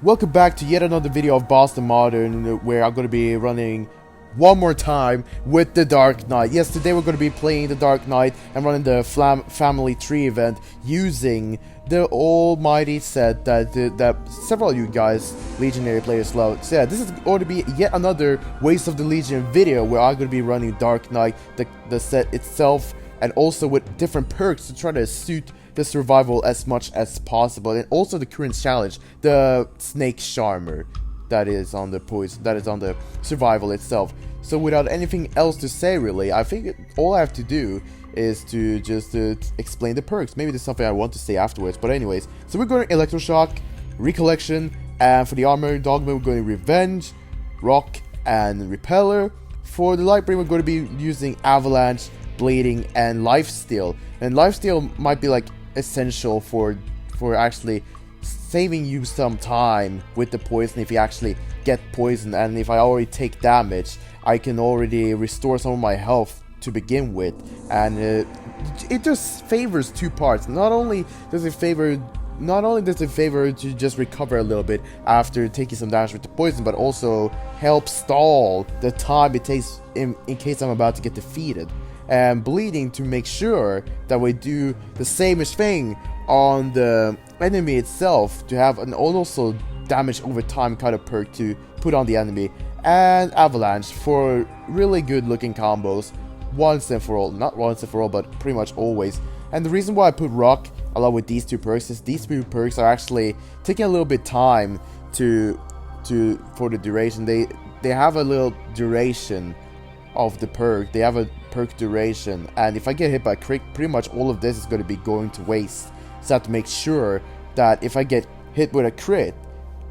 Welcome back to yet another video of Boston Modern, where I'm going to be running one more time with the Dark Knight. Yes, today we're going to be playing the Dark Knight and running the Family Tree event using the almighty set that several of you guys, Legionary players, love. So yeah, this is going to be yet another Waste of the Legion video where I'm going to be running Dark Knight, the set itself, and also with different perks to try to suit the survival as much as possible, and also the current challenge, the Snake Charmer, that is on the poison, that is on the survival itself. So without anything else to say, really, I think all I have to do is to just explain the perks. Maybe there's something I want to say afterwards, but anyways. So we're going Electroshock, Recollection, and for the armor dogma we're going Revenge, Rock, and Repeller. For the Lightbringer we're going to be using Avalanche, Bleeding, and Lifesteal. And Lifesteal might be like essential for actually saving you some time with the poison if you actually get poisoned, and if I already take damage I can already restore some of my health to begin with, and it just favors two parts. Not only does it favor to just recover a little bit after taking some damage with the poison, but also help stall the time it takes in case I'm about to get defeated. And Bleeding to make sure that we do the sameish thing on the enemy itself, to have an also damage over time kind of perk to put on the enemy. And Avalanche for really good looking combos once and for all, not once and for all, but pretty much always. And the reason why I put Rock along with these two perks is these two perks are actually taking a little bit time for the duration. They have a little duration of the perk. They have a perk duration, and if I get hit by crit, pretty much all of this is going to be going to waste. So I have to make sure that if I get hit with a crit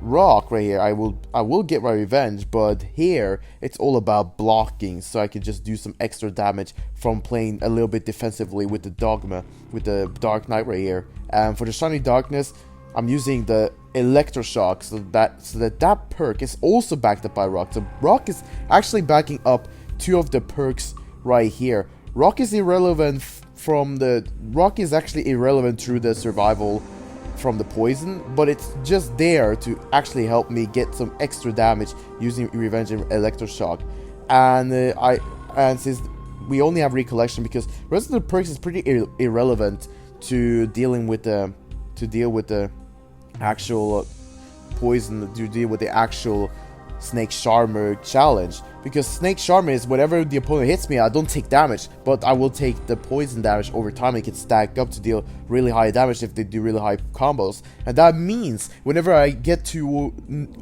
Rock right here, I will get my revenge, but here it's all about blocking, so I can just do some extra damage from playing a little bit defensively with the dogma, with the Dark Knight right here. And for the Shiny Darkness I'm using the Electroshock, so that perk is also backed up by Rock. So Rock is actually backing up two of the perks right here. Rock is irrelevant Rock is actually irrelevant through the survival from the poison, but it's just there to actually help me get some extra damage using Revenge and Electroshock. And since we only have Recollection, because the rest of the perks is pretty irrelevant to deal with the actual poison, to deal with the actual Snake Charmer challenge, because Snake Charmer is whenever the opponent hits me I don't take damage, but I will take the poison damage over time. It can stack up to deal really high damage if they do really high combos, and that means whenever I get to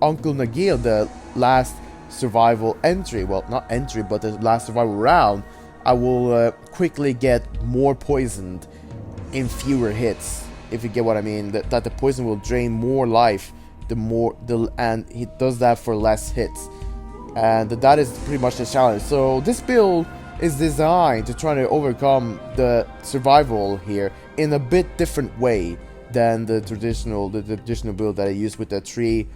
Uncle Nagil, the last survival entry, well not entry but the last survival round, I will quickly get more poisoned in fewer hits, if you get what I mean. That the poison will drain more life and he does that for less hits, and that is pretty much the challenge. So this build is designed to try to overcome the survival here in a bit different way than the traditional build that I use, with the three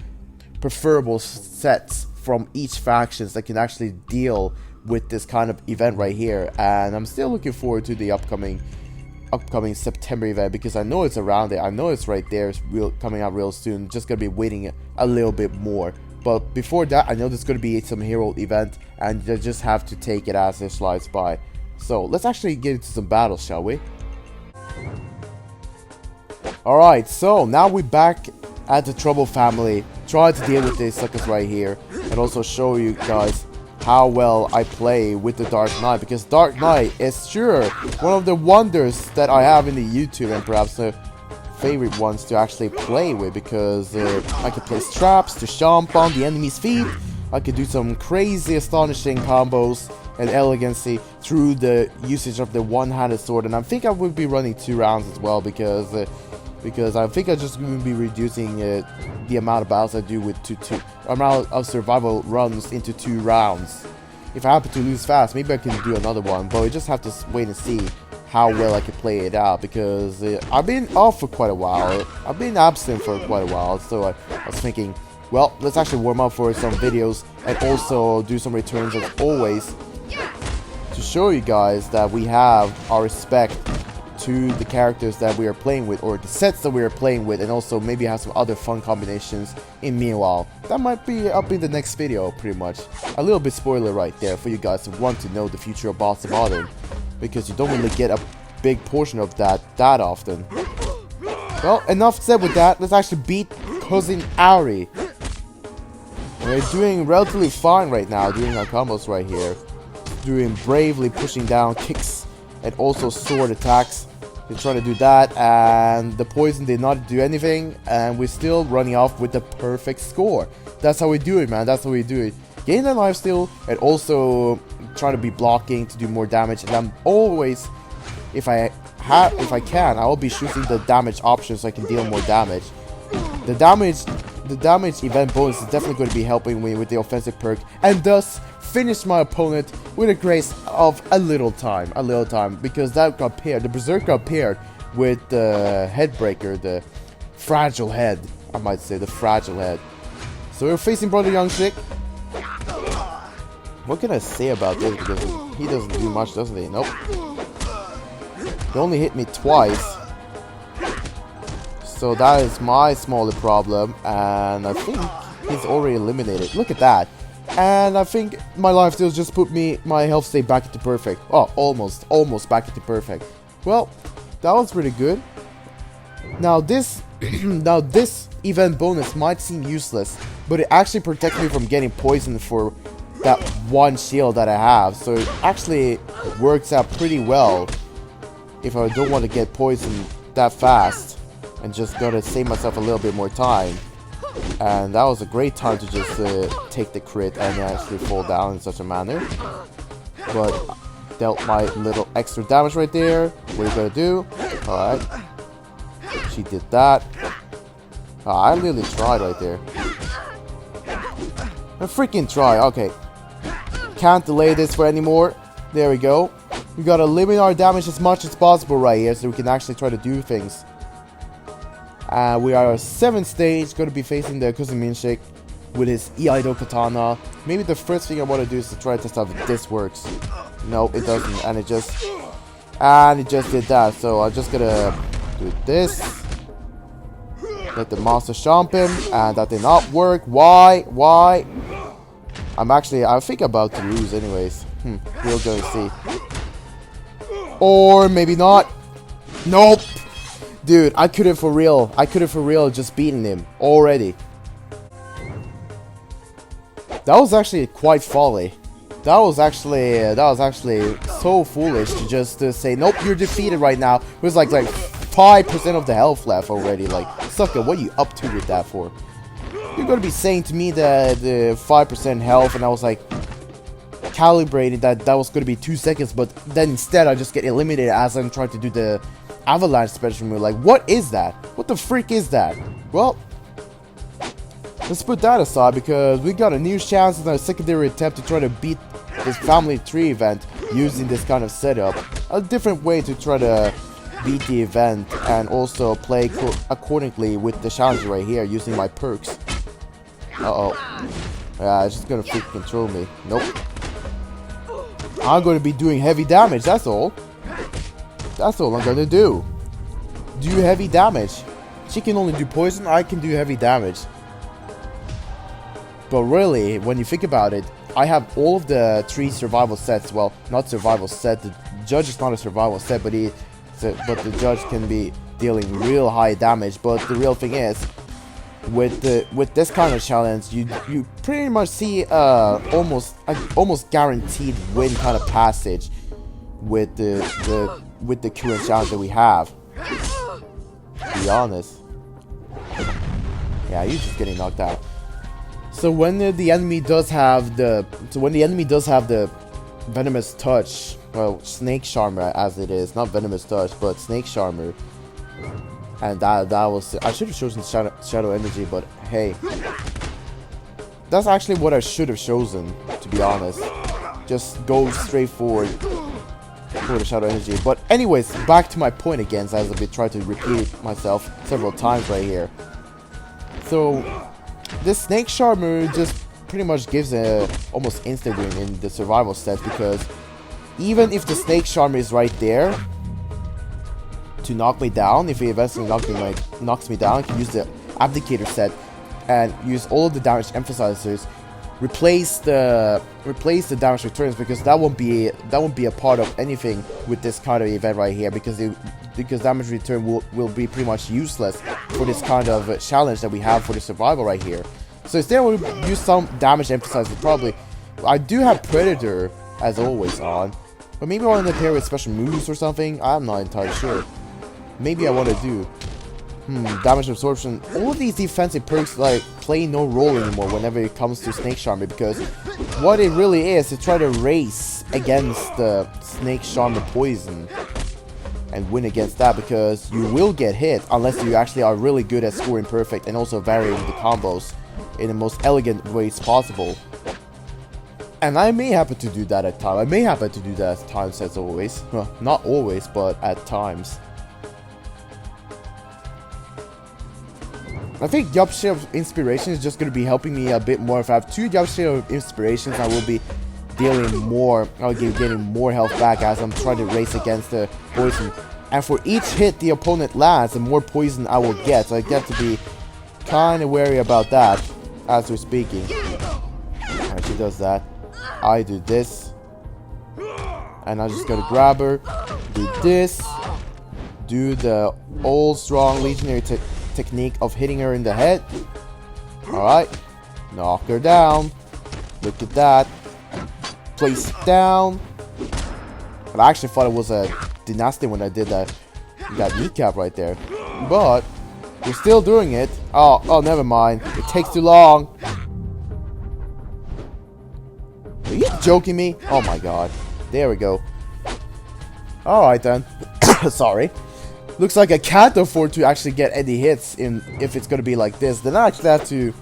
preferable sets from each factions that can actually deal with this kind of event right here. And I'm still looking forward to the upcoming September event, because I know it's around it. I know it's right there. It's coming out real soon. Just gonna be waiting a little bit more. But before that, I know there's gonna be some hero event, and you just have to take it as it slides by. So let's actually get into some battles, shall we? Alright, so now we're back at the Trouble family, trying to deal with these suckers right here, and also show you guys how well I play with the Dark Knight, because Dark Knight is sure one of the wonders that I have in the YouTube, and perhaps the favorite ones to actually play with, because I can place traps to stomp on the enemy's feet. I could do some crazy astonishing combos and elegancy through the usage of the one-handed sword, and I think I will be running 2 rounds as well, because I think I'm just going to be reducing the amount of battles I do with amount of survival runs into 2 rounds. If I happen to lose fast, maybe I can do another one, but we just have to wait and see how well I can play it out, because I've been off for quite a while. I've been absent for quite a while, so I was thinking, well, let's actually warm up for some videos and also do some returns as always, to show you guys that we have our respect to the characters that we are playing with, or the sets that we are playing with, and also maybe have some other fun combinations in meanwhile. That might be up in the next video, pretty much. A little bit spoiler right there for you guys who want to know the future of Boston Modern, because you don't really get a big portion of that often. Well, enough said with that. Let's actually beat Cousin Ari. We're doing relatively fine right now, doing our combos right here. Doing bravely pushing down kicks and also sword attacks. We're trying to do that, and the poison did not do anything, and we're still running off with the perfect score. That's how we do it, man. That's how we do it. Gain the lifesteal and also trying to be blocking to do more damage. And I'm always, if I can, I will be shooting the damage option so I can deal more damage. The damage event bonus is definitely going to be helping me with the offensive perk, and thus finish my opponent with a grace of a little time, because that got paired, the Berserk got paired with the Headbreaker, the Fragile Head, I might say, the Fragile Head. So we're facing Brother Youngshik. What can I say about this, because he doesn't do much, doesn't he? Nope. He only hit me twice. So that is my smaller problem, and I think he's already eliminated. Look at that. And I think my lifesteal just put my health state back into perfect. Oh, almost back into perfect. Well, that was pretty good. Now this event bonus might seem useless, but it actually protects me from getting poisoned for that one shield that I have. So it actually works out pretty well if I don't want to get poisoned that fast and just gotta save myself a little bit more time. And that was a great time to just take the crit and actually fall down in such a manner. But dealt my little extra damage right there. What are you gonna do? Alright. She did that. I really tried right there. I freaking try. Okay. Can't delay this for anymore. There we go. We gotta limit our damage as much as possible right here so we can actually try to do things. We are 7th stage, going to be facing the Cousin Minshik with his Iaido Katana. Maybe the first thing I want to do is to try to test out if this works. No, it doesn't, and it just did that. So I'm just gonna do this. Let the monster chomp him, and that did not work. Why? I think about to lose anyways. We're going to see. Or maybe not. Nope. Dude, I couldn't for real just beating him already. That was actually quite folly. That was actually so foolish to just say, nope, you're defeated right now. It was like 5% of the health left already. Like, sucker, what are you up to with that for? You're gonna be saying to me that the 5% health, and I was like calibrated that was gonna be 2 seconds, but then instead I just get eliminated as I'm trying to do the avalanche special move. Like, what is that? What the freak is that? Well, let's put that aside, because we got a new chance in our secondary attempt to try to beat this family tree event using this kind of setup. A different way to try to beat the event and also play accordingly with the challenge right here using my perks. Yeah, it's just gonna freaking control me. Nope. I'm gonna be doing heavy damage, that's all. That's all I'm gonna do. Do heavy damage. She can only do poison, I can do heavy damage. But really, when you think about it, I have all of the 3 survival sets. Well, not survival set. The judge is not a survival set, but the judge can be dealing real high damage. But the real thing is, with this kind of challenge, you pretty much see almost guaranteed win kind of passage with the current challenge that we have. To be honest. Yeah, you're just getting knocked out. So when the enemy does have the venomous touch, well, snake charmer as it is, not venomous touch, but snake charmer, and that was, I should have chosen shadow energy, but hey, that's actually what I should have chosen, to be honest. Just go straight forward for the shadow energy. But anyways, back to my point again, as I've been trying to repeat myself several times right here. So this snake charmer just pretty much gives a almost instant win in the survival set, because even if the snake charmer is right there, to knock me down. If he eventually knocks me down, I can use the Abdicator set and use all of the damage emphasizers, replace the damage returns, because that won't be a part of anything with this kind of event right here, because damage return will be pretty much useless for this kind of challenge that we have for the survival right here. So instead we'll use some damage emphasizer. Probably I do have Predator as always on, but maybe I want to pair with special moves or something. I'm not entirely sure. Maybe I want to do damage absorption. All of these defensive perks like play no role anymore whenever it comes to Snake Charmer, because what it really is to try to race against the Snake Charmer poison and win against that, because you will get hit unless you actually are really good at scoring perfect and also varying the combos in the most elegant ways possible. And I may happen to do that at times. I may happen to do that at times, as always. Well, not always, but at times. I think Yup Share of Inspiration is just going to be helping me a bit more. If I have 2 Yup Share of Inspirations, I will be dealing more. I'll be getting more health back as I'm trying to race against the poison. And for each hit the opponent lands, the more poison I will get. So I get to be kind of wary about that as we're speaking. Alright, she does that. I do this. And I'm just going to grab her. Do this. Do the old strong legionary technique of hitting her in the head. Alright. Knock her down. Look at that. Place it down. And I actually thought it was a dynasty when I did that kneecap right there. But we're still doing it. Oh, never mind. It takes too long. Are you joking me? Oh my god. There we go. Alright then. Sorry. Looks like I can't afford to actually get any hits if it's gonna be like this. Then I actually have to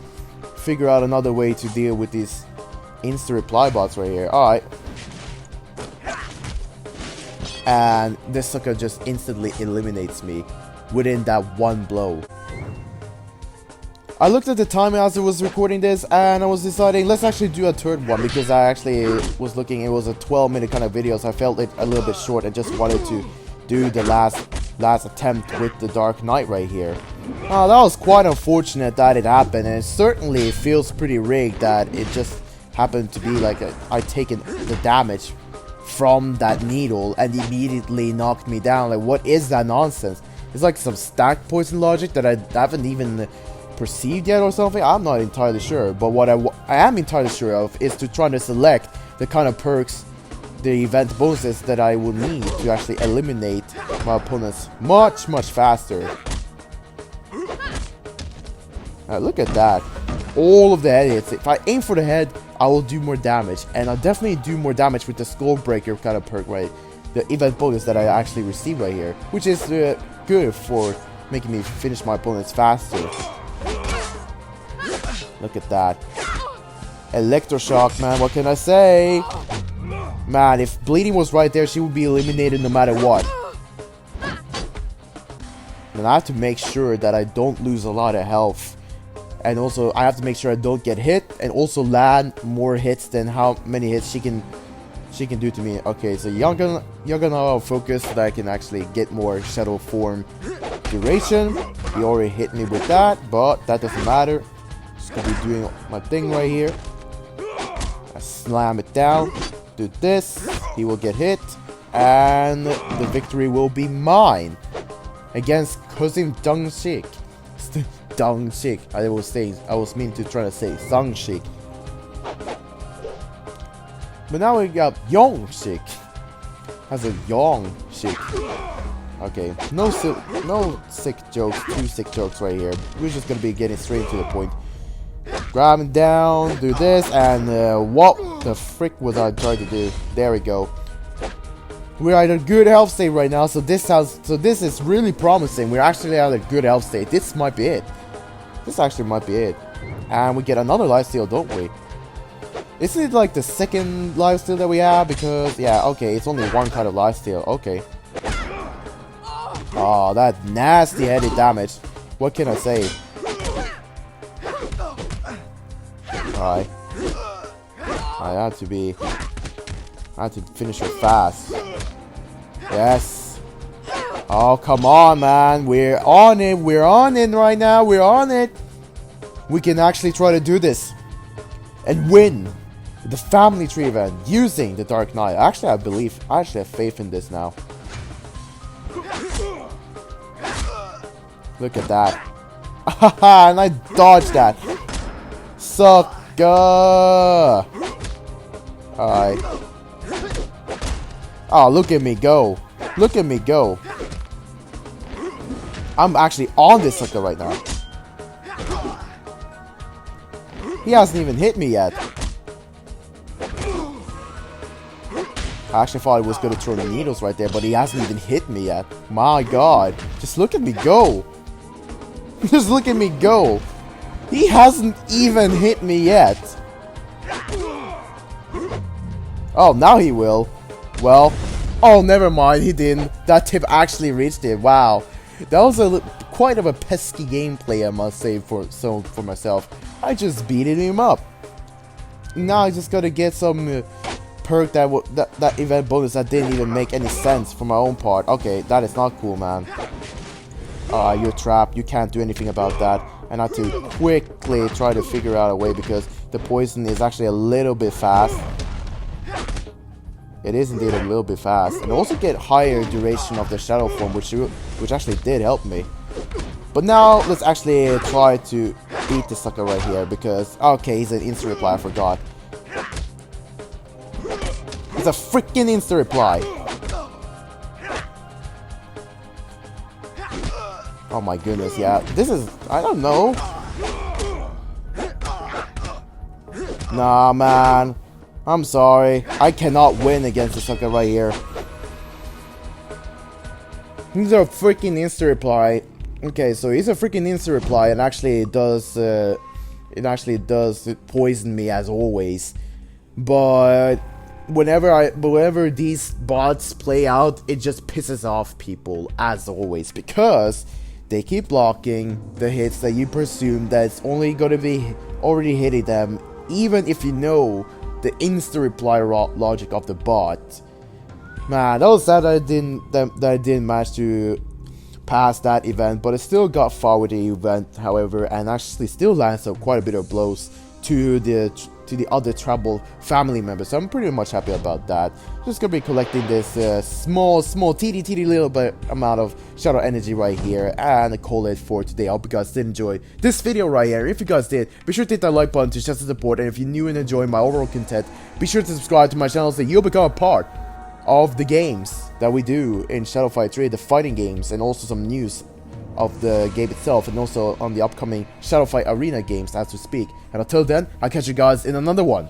figure out another way to deal with these insta-reply bots right here. Alright. And this sucker just instantly eliminates me within that one blow. I looked at the time as I was recording this, and I was deciding let's actually do a third one, because I actually was looking, it was a 12-minute kind of video, so I felt it a little bit short. I just wanted to do the last attempt with the Dark Knight right here. That was quite unfortunate that it happened, and it certainly feels pretty rigged that it just happened to be like I taken the damage from that needle and immediately knocked me down. Like, what is that nonsense? It's like some stack poison logic that I haven't even perceived yet or something. I'm not entirely sure, but what I am entirely sure of is to try to select the kind of perks, the event bonuses that I will need to actually eliminate my opponents much faster. Look at that. All of the head hits. If I aim for the head, I will do more damage, and I'll definitely do more damage with the Skull Breaker kind of perk, right? The event bonus that I actually received right here, which is good for making me finish my opponents faster. Look at that. Electroshock, man, what can I say? Man, if Bleeding was right there, she would be eliminated no matter what. And I have to make sure that I don't lose a lot of health. And also, I have to make sure I don't get hit, and also land more hits than how many hits she can do to me. Okay, so you're gonna focus so that I can actually get more Shadow Form duration. He already hit me with that, but that doesn't matter. Just gonna be doing my thing right here. I slam it down. Do this. He will get hit, and the victory will be mine against Cousin Dung Shik. Dung Shik. I was mean to try to say Dung Shik. But now we got Yong Shik. Has a Yong Shik. Okay, no sick jokes, 2 sick jokes right here. We're just gonna be getting straight to the point. Grab him down, do this, and what the frick was I trying to do? There we go. We're at a good health state right now, so this is really promising. We're actually at a good health state. This might be it. This actually might be it. And we get another lifesteal, don't we? Isn't it like the second lifesteal that we have? Because, yeah, okay, it's only one kind of lifesteal. Okay. Oh, that nasty headed damage. What can I say? Alright. I had to finish her fast. Yes. Oh, come on, man. We're on it. We're on it right now. We're on it. We can actually try to do this and win the family tree event using the Dark Knight. Actually, I actually have faith in this now. Look at that. Haha, and I dodged that. Sucker. Alright. Oh, look at me go. Look at me go. I'm actually on this sucker right now. He hasn't even hit me yet. I actually thought he was going to throw the needles right there, but he hasn't even hit me yet. My god. Just look at me go. Just look at me go. He hasn't even hit me yet. Oh, now he will. Well. Oh, never mind. He didn't. That tip actually reached it. Wow. That was quite of a pesky gameplay, I must say, for myself. I just beat him up. Now I just gotta get some perk that event bonus that didn't even make any sense for my own part. Okay, that is not cool, man. You're trapped. You can't do anything about that. And I have to quickly try to figure out a way because the poison is actually a little bit fast. It is indeed a little bit fast. And also get higher duration of the shadow form, which actually did help me. But now let's actually try to beat the sucker right here because okay, he's an instant reply, I forgot. It's a freaking instant reply. Oh my goodness, yeah. This is, I don't know. Nah, man. I'm sorry. I cannot win against the sucker right here. He's a freaking instant reply. Okay, so he's a freaking instant reply and actually it does poison me as always. But whenever these bots play out, it just pisses off people as always because they keep blocking the hits that you presume that's only going to be already hitting them, even if you know the instant reply logic of the bot. Man, that was sad that I didn't manage to pass that event, but I still got far with the event, however, and actually still lands quite a bit of blows to the other troubled family members. So I'm pretty much happy about that. Just gonna be collecting this small teeny little bit amount of shadow energy right here, and call it for today. I hope you guys did enjoy this video right here. If you guys did, be sure to hit that like button to show some support, and if you're new and enjoying my overall content, be sure to subscribe to my channel so you'll become a part of the games that we do in Shadow Fight 3, the fighting games, and also some news of the game itself, and also on the upcoming Shadow Fight Arena games as we speak. And until then, I'll catch you guys in another one.